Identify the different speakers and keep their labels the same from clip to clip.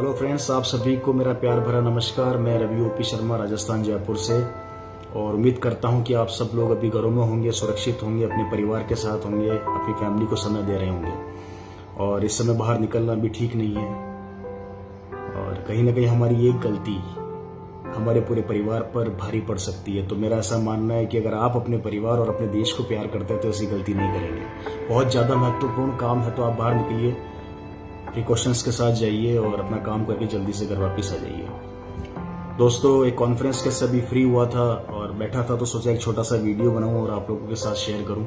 Speaker 1: Hello friends, आप सभी को मेरा प्यार भरा नमस्कार। मैं रवि ओपी शर्मा, राजस्थान जयपुर से, और उम्मीद करता हूं कि आप सब लोग अभी घरों में होंगे, सुरक्षित होंगे, अपने परिवार के साथ होंगे, अपनी फैमिली को समय दे रहे होंगे। और इस समय बाहर निकलना भी ठीक नहीं है, और कहीं ना कहीं हमारी एक गलती हमारे पूरे परिवार पर भारी पड़ सकती है। तो मेरा ऐसा मानना है कि अगर आप अपने परिवार और अपने देश को प्यार करते हैं तो ऐसी गलती नहीं करेंगे। बहुत ज़्यादा महत्वपूर्ण काम है तो आप बाहर निकलिए, प्रिकॉशंस के साथ जाइए और अपना काम करके जल्दी से घर वापस आ जाइए। दोस्तों, एक कॉन्फ्रेंस के सभी फ्री हुआ था और बैठा था तो सोचा एक छोटा सा वीडियो बनाऊं और आप लोगों के साथ शेयर करूं।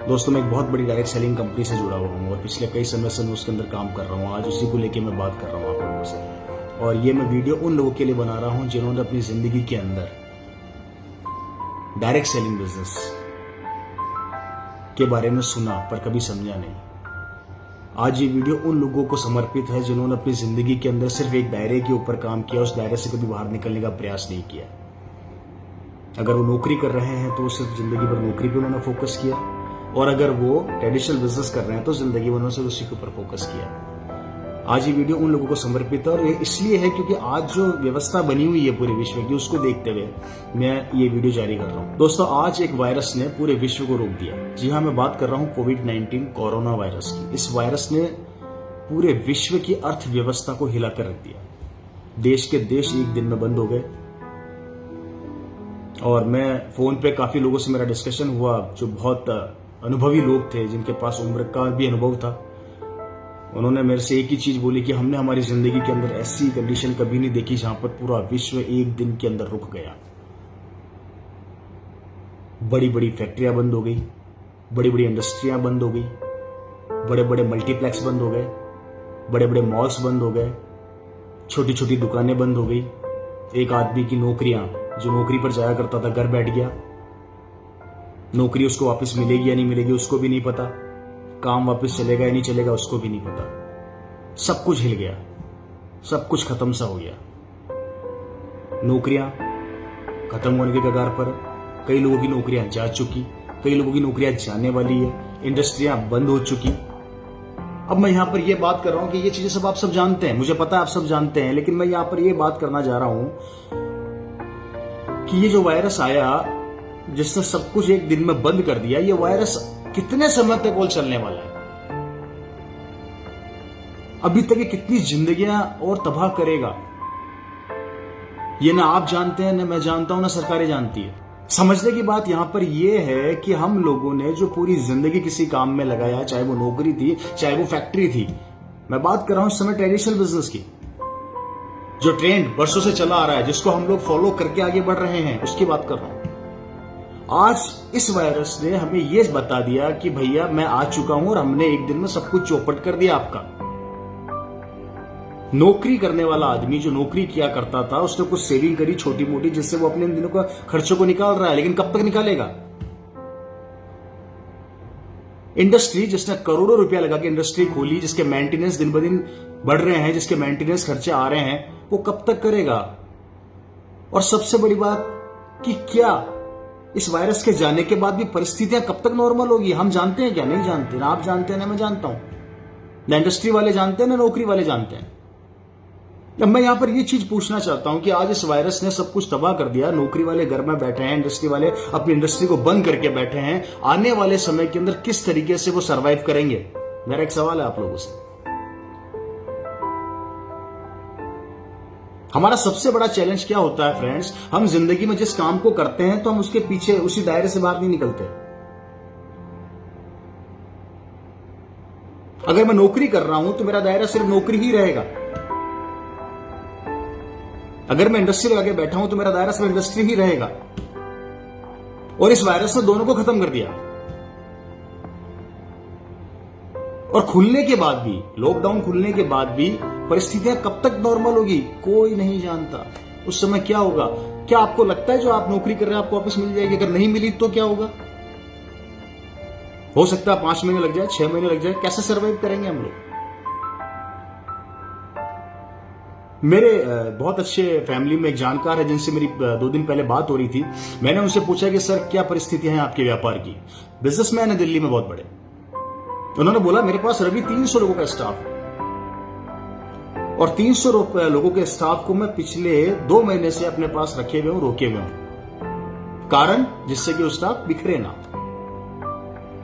Speaker 1: दोस्तों, मैं एक बहुत बड़ी डायरेक्ट सेलिंग कंपनी से जुड़ा हुआ हूं और पिछले कई समय से मैं उसके अंदर काम कर रहा हूं। आज उसी को लेकर मैं बात कर रहा हूं आप लोगों से, और ये मैं वीडियो उन लोगों के लिए बना रहा हूं जिन्होंने अपनी जिंदगी के अंदर डायरेक्ट सेलिंग बिजनेस के बारे में सुना पर कभी समझा नहीं। आज ये वीडियो उन लोगों को समर्पित है जिन्होंने अपनी जिंदगी के अंदर सिर्फ एक दायरे के ऊपर काम किया, उस दायरे से कभी बाहर निकलने का प्रयास नहीं किया। अगर वो नौकरी कर रहे हैं तो सिर्फ जिंदगी भर नौकरी पे उन्होंने फोकस किया, और अगर वो ट्रेडिशनल बिजनेस कर रहे हैं तो जिंदगी भर उन्होंने सिर्फ उसी के ऊपर फोकस किया। आज ये वीडियो उन लोगों को समर्पित है, और ये इसलिए है क्योंकि आज जो व्यवस्था बनी हुई है पूरे विश्व की, उसको देखते हुए मैं ये वीडियो जारी कर रहा हूँ। दोस्तों, आज एक वायरस ने पूरे विश्व को रोक दिया। जी हाँ, मैं बात कर रहा हूँ कोविड-19 कोरोना वायरस की। इस वायरस ने पूरे विश्व की अर्थव्यवस्था को हिलाकर रख दिया। देश के देश एक दिन में बंद हो गए, और मैं फोन पे काफी लोगों से मेरा डिस्कशन हुआ जो बहुत अनुभवी लोग थे, जिनके पास उम्र का भी अनुभव था। उन्होंने मेरे से एक ही चीज बोली कि हमने हमारी जिंदगी के अंदर ऐसी कंडीशन कभी नहीं देखी जहां पर पूरा विश्व एक दिन के अंदर रुक गया। बड़ी बड़ी फैक्ट्रियां बंद हो गई, बड़ी बड़ी इंडस्ट्रियां बंद हो गई, बड़े बड़े मल्टीप्लेक्स बंद हो गए, बड़े बड़े मॉल्स बंद हो गए, छोटी छोटी दुकानें बंद हो गई। एक आदमी की नौकरियां, जो नौकरी पर जाया करता था, घर बैठ गया। नौकरी उसको वापस मिलेगी या नहीं मिलेगी उसको भी नहीं पता। काम वापस चलेगा या नहीं चलेगा उसको भी नहीं पता। सब कुछ हिल गया, सब कुछ खत्म सा हो गया। नौकरियां खत्म होने के कगार पर, कई लोगों की नौकरियां जा चुकी, कई लोगों की नौकरियां जाने वाली है, इंडस्ट्रियां बंद हो चुकी। अब मैं यहां पर यह बात कर रहा हूं कि ये चीजें सब आप सब जानते हैं, मुझे पता है आप सब जानते हैं, लेकिन मैं यहां पर यह बात करना चाह रहा हूं कि ये जो वायरस आया जिसने सब कुछ एक दिन में बंद कर दिया, ये वायरस कितने समय तक और चलने वाला है? अभी तक ये कितनी जिंदगियां और तबाह करेगा, ये ना आप जानते हैं, ना मैं जानता हूं, ना सरकारें जानती है। समझने की बात यहां पर यह है कि हम लोगों ने जो पूरी जिंदगी किसी काम में लगाया, चाहे वो नौकरी थी, चाहे वो फैक्ट्री थी, मैं बात कर रहा हूं इस समय ट्रेडिशनल बिजनेस की, जो ट्रेंड वर्षों से चला आ रहा है, जिसको हम लोग फॉलो करके आगे बढ़ रहे हैं, उसकी बात कर रहा हूं। आज इस वायरस ने हमें यह बता दिया कि भैया मैं आ चुका हूं, और हमने एक दिन में सब कुछ चौपट कर दिया आपका। नौकरी करने वाला आदमी जो नौकरी किया करता था, उसने कुछ सेविंग करी छोटी मोटी, जिससे वो अपने दिनों का खर्चों को निकाल रहा है, लेकिन कब तक निकालेगा? इंडस्ट्री जिसने करोड़ों रुपया लगा के इंडस्ट्री खोली, जिसके मेंटेनेंस दिन ब दिन बढ़ रहे हैं, जिसके मेंटेनेंस खर्चे आ रहे हैं, वो कब तक करेगा? और सबसे बड़ी बात कि क्या इस वायरस के जाने के बाद भी परिस्थितियां कब तक नॉर्मल होगी? हम जानते हैं क्या? नहीं जानते। ना आप जानते हैं, ना मैं जानता हूं, ना इंडस्ट्री वाले जानते हैं, ना नौकरी वाले जानते हैं। अब मैं यहां पर यह चीज पूछना चाहता हूं कि आज इस वायरस ने सब कुछ तबाह कर दिया। नौकरी वाले घर में बैठे हैं, इंडस्ट्री वाले अपनी इंडस्ट्री को बंद करके बैठे हैं। आने वाले समय के अंदर किस तरीके से वो सर्वाइव करेंगे? मेरा एक सवाल है आप लोगों से। हमारा सबसे बड़ा चैलेंज क्या होता है फ्रेंड्स? हम जिंदगी में जिस काम को करते हैं तो हम उसके पीछे, उसी दायरे से बाहर नहीं निकलते। अगर मैं नौकरी कर रहा हूं तो मेरा दायरा सिर्फ नौकरी ही रहेगा। अगर मैं इंडस्ट्री लगा के बैठा हूं तो मेरा दायरा सिर्फ इंडस्ट्री ही रहेगा। और इस वायरस ने दोनों को खत्म कर दिया। और खुलने के बाद भी, लॉकडाउन खुलने के बाद भी परिस्थितियां कब तक नॉर्मल होगी कोई नहीं जानता। उस समय क्या होगा? क्या आपको लगता है जो आप नौकरी कर रहे हैं आपको वापस मिल जाएगी? अगर नहीं मिली तो क्या होगा? हो सकता है 5 महीने लग जाए, 6 महीने लग जाए। कैसे सर्वाइव करेंगे हम लोग? मेरे बहुत अच्छे फैमिली में एक जानकार है जिनसे मेरी 2 दिन पहले बात हो रही थी। मैंने उनसे पूछा कि सर क्या परिस्थितियां हैं आपके व्यापार की? बिजनेसमैन है दिल्ली में बहुत बड़े। उन्होंने बोला मेरे पास रवि 300 लोगों का स्टाफ है। और 300 लोगों के स्टाफ को मैं पिछले 2 महीने से अपने पास रखे हुए हूं, रोके हुए हूं, कारण जिससे कि वो स्टाफ बिखरे ना।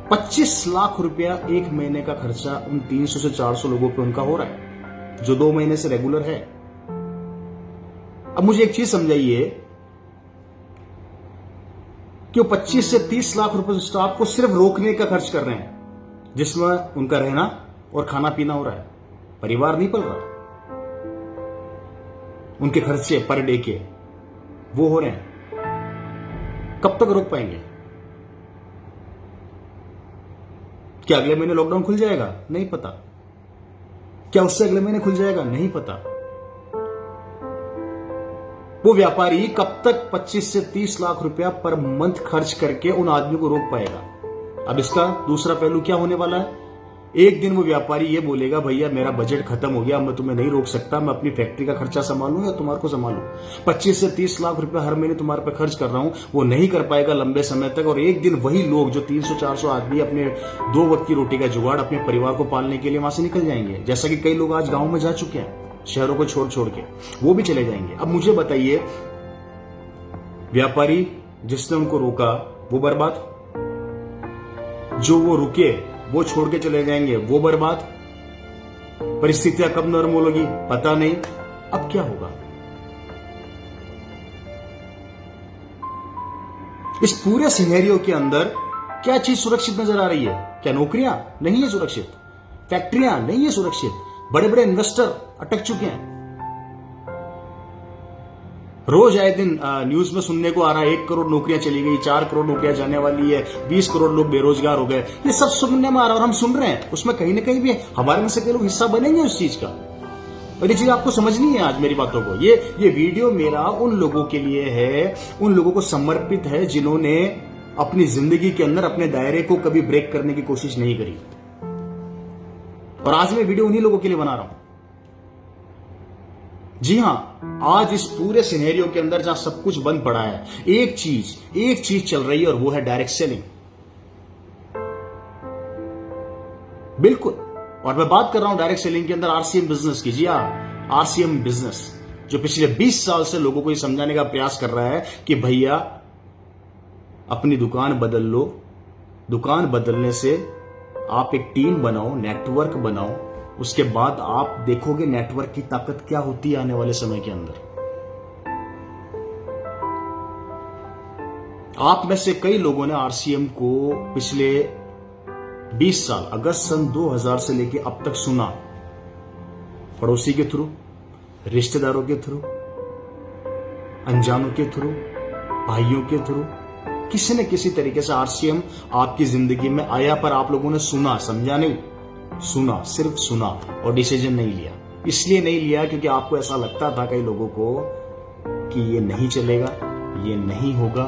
Speaker 1: 25 लाख रुपया एक महीने का खर्चा उन 300 से 400 लोगों पे उनका हो रहा है, जो 2 महीने से रेगुलर है। अब मुझे एक चीज समझाइए कि वो 25 से 30 लाख रुपए स्टाफ को सिर्फ रोकने का खर्च कर रहे हैं, जिसमें उनका रहना और खाना पीना हो रहा है, परिवार नहीं पल रहा। उनके खर्चे पर डे के वो हो रहे हैं। कब तक रोक पाएंगे? क्या अगले महीने लॉकडाउन खुल जाएगा? नहीं पता। क्या उससे अगले महीने खुल जाएगा? नहीं पता। वो व्यापारी कब तक 25 से 30 लाख रुपया पर मंथ खर्च करके उन आदमी को रोक पाएगा? अब इसका दूसरा पहलू क्या होने वाला है? एक दिन वो व्यापारी ये बोलेगा, भैया मेरा बजट खत्म हो गया, मैं तुम्हें नहीं रोक सकता, मैं अपनी फैक्ट्री का खर्चा संभालूं या तुम्हारे को संभालूं। 25 से 30 लाख रुपया हर महीने तुम्हारे पे खर्च कर रहा हूं, वो नहीं कर पाएगा लंबे समय तक। और एक दिन वही लोग जो 300-400 आदमी अपने 2 वक्त की रोटी का जुगाड़ अपने परिवार को पालने के लिए वहां से निकल जाएंगे, जैसा कि कई लोग आज गांव में जा चुके हैं, शहरों को छोड़ छोड़ के वो भी चले जाएंगे। अब मुझे बताइए, व्यापारी जिसने उनको रोका वो बर्बाद, जो वो रुके वो छोड़ के चले जाएंगे वो बर्बाद। परिस्थितियां कब नॉर्मल होगी पता नहीं। अब क्या होगा? इस पूरे सिनेरियो के अंदर क्या चीज सुरक्षित नजर आ रही है? क्या नौकरियां नहीं है सुरक्षित? फैक्ट्रियां नहीं है सुरक्षित? बड़े बड़े इन्वेस्टर अटक चुके हैं। रोज आए दिन न्यूज में सुनने को आ रहा है 1 करोड़ नौकरियां चली गई, 4 करोड़ नौकरियां जाने वाली है, 20 करोड़ लोग बेरोजगार हो गए। ये सब सुनने में आ रहा है और हम सुन रहे हैं। उसमें कहीं ना कहीं भी हमारे में से कई लोग हिस्सा बनेंगे उस चीज का। और ये चीज आपको समझनी है आज मेरी बातों को। ये वीडियो मेरा उन लोगों के लिए है, उन लोगों को समर्पित है जिन्होंने अपनी जिंदगी के अंदर अपने दायरे को कभी ब्रेक करने की कोशिश नहीं करी। और आज मैं वीडियो उन्हीं लोगों के लिए बना रहा हूं। जी हां, आज इस पूरे सिनेरियो के अंदर जहां सब कुछ बंद पड़ा है, एक चीज चल रही है और वो है डायरेक्ट सेलिंग। बिल्कुल। और मैं बात कर रहा हूं डायरेक्ट सेलिंग के अंदर आरसीएम बिजनेस की। जी हां, आरसीएम बिजनेस जो पिछले 20 साल से लोगों को ये समझाने का प्रयास कर रहा है कि भैया अपनी दुकान बदल लो। दुकान बदलने से आप एक टीम बनाओ, नेटवर्क बनाओ, उसके बाद आप देखोगे नेटवर्क की ताकत क्या होती है आने वाले समय के अंदर। आप में से कई लोगों ने आरसीएम को पिछले 20 साल अगस्त सन 2000 से लेके अब तक सुना, पड़ोसी के थ्रू, रिश्तेदारों के थ्रू, अनजानों के थ्रू, भाइयों के थ्रू, किसी न किसी तरीके से आरसीएम आपकी जिंदगी में आया, पर आप लोगों ने सुना, समझा नहीं, सुना, सिर्फ सुना और डिसीजन नहीं लिया। इसलिए नहीं लिया क्योंकि आपको ऐसा लगता था कई लोगों को कि ये नहीं चलेगा, ये नहीं होगा,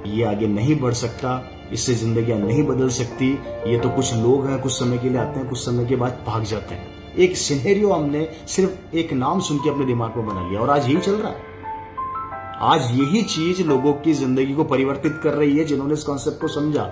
Speaker 1: ये आगे नहीं बढ़ सकता, इससे जिंदगियां नहीं बदल सकती, ये तो कुछ लोग हैं, कुछ समय के लिए आते हैं, कुछ समय के बाद भाग जाते हैं। एक सिनेरियो हमने सिर्फ एक नाम सुन के अपने दिमाग में बना लिया और आज यही चल रहा है। आज यही चीज लोगों की जिंदगी को परिवर्तित कर रही है जिन्होंने इस कॉन्सेप्ट को समझा।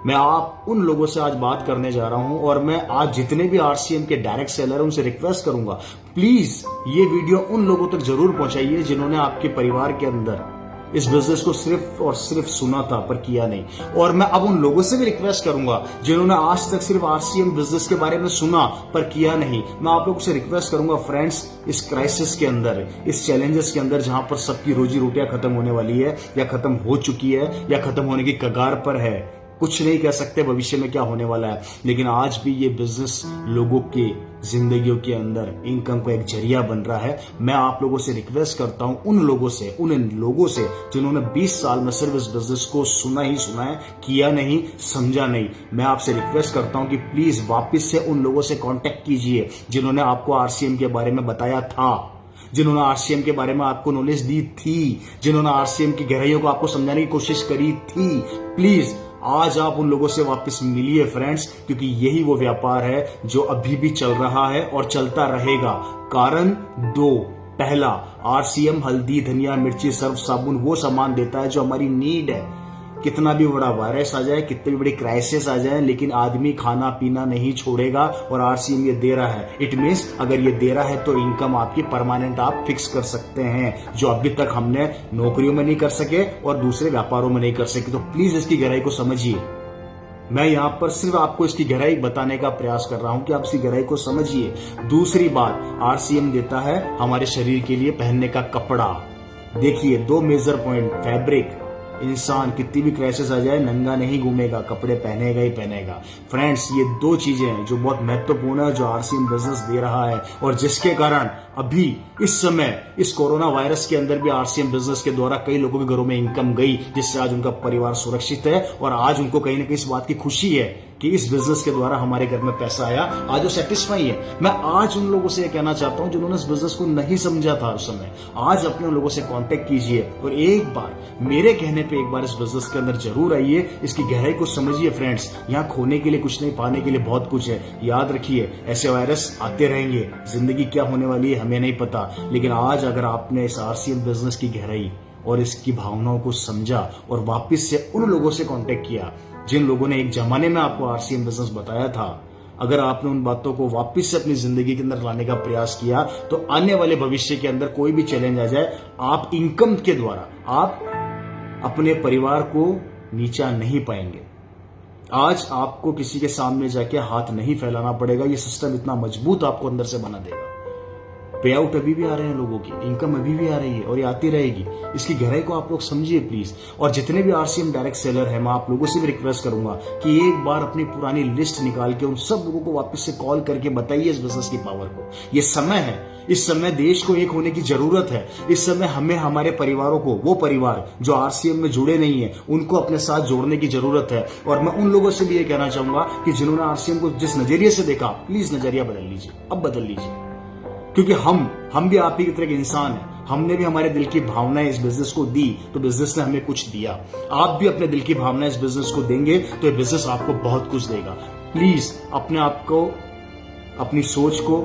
Speaker 1: मैं आप उन लोगों से आज बात करने जा रहा हूं और मैं आज जितने भी आरसीएम के डायरेक्ट सेलर हैं उनसे रिक्वेस्ट करूंगा, प्लीज ये वीडियो उन लोगों तक जरूर पहुंचाइए जिन्होंने आपके परिवार के अंदर इस बिजनेस को सिर्फ और सिर्फ सुना था पर किया नहीं। और मैं अब उन लोगों से भी रिक्वेस्ट करूंगा जिन्होंने आज तक सिर्फ आरसीएम बिजनेस के बारे में सुना पर किया नहीं। मैं आप लोगों से रिक्वेस्ट करूंगा फ्रेंड्स, इस क्राइसिस के अंदर, इस चैलेंजेस के अंदर जहां पर सबकी रोजी रोटियां खत्म होने वाली है या खत्म हो चुकी है या खत्म होने की कगार पर है, कुछ नहीं कह सकते भविष्य में क्या होने वाला है, लेकिन आज भी ये बिजनेस लोगों की जिंदगियों के अंदर इनकम का एक जरिया बन रहा है। मैं आप लोगों से रिक्वेस्ट करता हूं, उन लोगों से जिन्होंने 20 साल में सिर्फ इस बिजनेस को सुना ही सुना है, किया नहीं, समझा नहीं। मैं आपसे रिक्वेस्ट करता हूं कि प्लीज वापस से उन लोगों से कांटेक्ट कीजिए जिन्होंने आपको आरसीएम के बारे में बताया था, जिन्होंने आरसीएम के बारे में आपको नॉलेज दी थी, जिन्होंने आरसीएम की गहराइयों को आपको समझाने की कोशिश करी थी। प्लीज आज आप उन लोगों से वापस मिलिए फ्रेंड्स, क्योंकि यही वो व्यापार है जो अभी भी चल रहा है और चलता रहेगा। कारण 2, पहला, आरसीएम हल्दी, धनिया, मिर्ची, सर्फ, साबुन वो सामान देता है जो हमारी नीड है। कितना भी बड़ा वायरस आ जाए, कितनी भी बड़ी क्राइसिस आ जाए, लेकिन आदमी खाना पीना नहीं छोड़ेगा। और आरसीएम ये दे रहा है, इट मीन्स अगर ये दे रहा है तो इनकम आपकी परमानेंट आप फिक्स कर सकते हैं, जो अभी तक हमने नौकरियों में नहीं कर सके और दूसरे व्यापारों में नहीं कर सके। तो प्लीज इसकी गहराई को समझिए। मैं यहां पर सिर्फ आपको इसकी गहराई बताने का प्रयास कर रहा हूं कि आप इसकी गहराई को समझिए। दूसरी बात, आरसीएम देता है हमारे शरीर के लिए पहनने का कपड़ा। देखिए, दो मेजर पॉइंट, फैब्रिक, इंसान कितनी भी क्राइसिस आ जाए नंगा नहीं घूमेगा, कपड़े पहनेगा ही पहनेगा। फ्रेंड्स, ये दो चीजें हैं जो बहुत महत्वपूर्ण है, जो आरसीएम बिजनेस दे रहा है, और जिसके कारण अभी इस समय इस कोरोना वायरस के अंदर भी आरसीएम बिजनेस के द्वारा कई लोगों के घरों में इनकम गई, जिससे आज उनका परिवार सुरक्षित है और आज उनको कहीं ना कहीं इस बात की खुशी है कि इस बिजनेस के द्वारा हमारे घर में पैसा आया। आज वो सेटिस्फाई है। मैं आज उन लोगों से ये कहना चाहता हूं जिन्होंने इस बिजनेस को नहीं समझा था उस समय, आज अपने उन लोगों से कांटेक्ट कीजिए और एक बार मेरे कहने पे एक बार इस बिजनेस के अंदर जरूर आइए, इसकी गहराई को समझिए। फ्रेंड्स, यहाँ खोने के लिए कुछ नहीं, पाने के लिए बहुत कुछ है। याद रखिए, ऐसे वायरस आते रहेंगे, जिंदगी क्या होने वाली है हमें नहीं पता, लेकिन आज अगर आपने इस आरसीएम बिजनेस की गहराई और इसकी भावनाओं को समझा और वापस से उन लोगों से कांटेक्ट किया जिन लोगों ने एक जमाने में आपको आरसीएम बिजनेस बताया था, अगर आपने उन बातों को वापस से अपनी जिंदगी के अंदर लाने का प्रयास किया, तो आने वाले भविष्य के अंदर कोई भी चैलेंज आ जाए, आप इनकम के द्वारा आप अपने परिवार को नीचा नहीं पाएंगे। आज आपको किसी के सामने जाके हाथ नहीं फैलाना पड़ेगा। ये सिस्टम इतना मजबूत आपको अंदर से बना देगा। पे आउट अभी भी आ रहे हैं लोगों की, इनकम अभी भी आ रही है और ये आती रहेगी। इसकी गहराई को आप लोग समझिए प्लीज। और जितने भी आरसीएम डायरेक्ट सेलर हैं, मैं आप लोगों से भी रिक्वेस्ट करूंगा कि एक बार अपनी पुरानी लिस्ट निकाल के उन सब लोगों को वापस से कॉल करके बताइए इस बिजनेस की पावर को। ये समय है, इस समय देश को एक होने की जरूरत है। इस समय हमें हमारे परिवारों को, वो परिवार जो आरसीएम में जुड़े नहीं है, उनको अपने साथ जोड़ने की जरूरत है। और मैं उन लोगों से भी ये कहना चाहूंगा कि जिन्होंने आरसीएम को जिस नजरिए से देखा, प्लीज नजरिया बदल लीजिए, अब बदल लीजिए, क्योंकि हम भी आप ही की तरह के इंसान हैं। हमने भी हमारे दिल की भावनाएं इस बिजनेस को दी, तो बिजनेस ने हमें कुछ दिया। आप भी अपने दिल की भावनाएं इस बिजनेस को देंगे तो ये बिजनेस आपको बहुत कुछ देगा। प्लीज अपने आप को, अपनी सोच को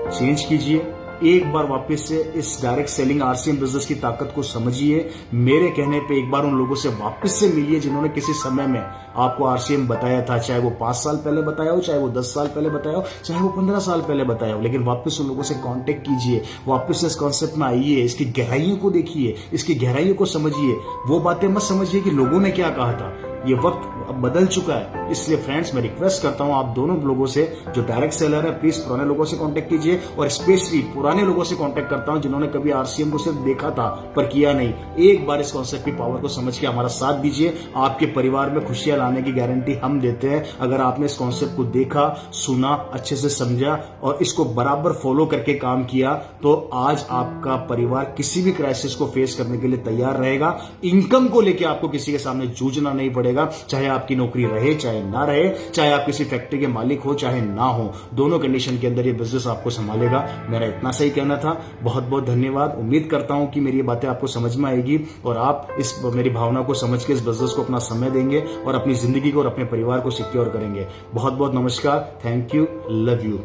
Speaker 1: चेंज कीजिए। एक बार वापस से इस डायरेक्ट सेलिंग आरसीएम बिजनेस की ताकत को समझिए। मेरे कहने पे एक बार उन लोगों से वापस से मिलिए जिन्होंने किसी समय में आपको आरसीएम बताया था, चाहे वो 5 साल पहले बताया हो, चाहे वो 10 साल पहले बताया हो, चाहे वो 15 साल पहले बताया हो, लेकिन वापस उन लोगों से कांटेक्ट कीजिए, वापस से इस कॉन्सेप्ट में आइए, इसकी गहराइयों को देखिए, इसकी गहराइयों को समझिए। वो बातें मत समझिए कि लोगों ने क्या कहा था। ये वक्त अब बदल चुका है। इसलिए फ्रेंड्स, मैं रिक्वेस्ट करता हूं आप दोनों लोगों से, जो डायरेक्ट सेलर है, प्लीज पुराने लोगों से कांटेक्ट कीजिए, और स्पेशली पुराने लोगों से कांटेक्ट करता हूं जिन्होंने कभी आरसीएम को सिर्फ देखा था पर किया नहीं। एक बार इस कॉन्सेप्ट की पावर को समझ के हमारा साथ दीजिए। आपके परिवार में खुशियां लाने की गारंटी हम देते हैं। अगर आपने इस कॉन्सेप्ट को देखा, सुना, अच्छे से समझा और इसको बराबर फॉलो करके काम किया, तो आज आपका परिवार किसी भी क्राइसिस को फेस करने के लिए तैयार रहेगा। इनकम को लेकर आपको किसी के सामने जूझना नहीं पड़ेगा, चाहे आपकी नौकरी रहे चाहे ना रहे, चाहे आप किसी फैक्ट्री के मालिक हो चाहे ना हो, दोनों कंडीशन के अंदर ये बिजनेस आपको संभालेगा। मेरा इतना सही कहना था। बहुत बहुत धन्यवाद। उम्मीद करता हूं कि मेरी ये बातें आपको समझ में आएगी और आप इस मेरी भावना को समझ के इस बिजनेस को अपना समय देंगे और अपनी जिंदगी को और अपने परिवार को सिक्योर करेंगे। बहुत बहुत नमस्कार। Thank you. Love you.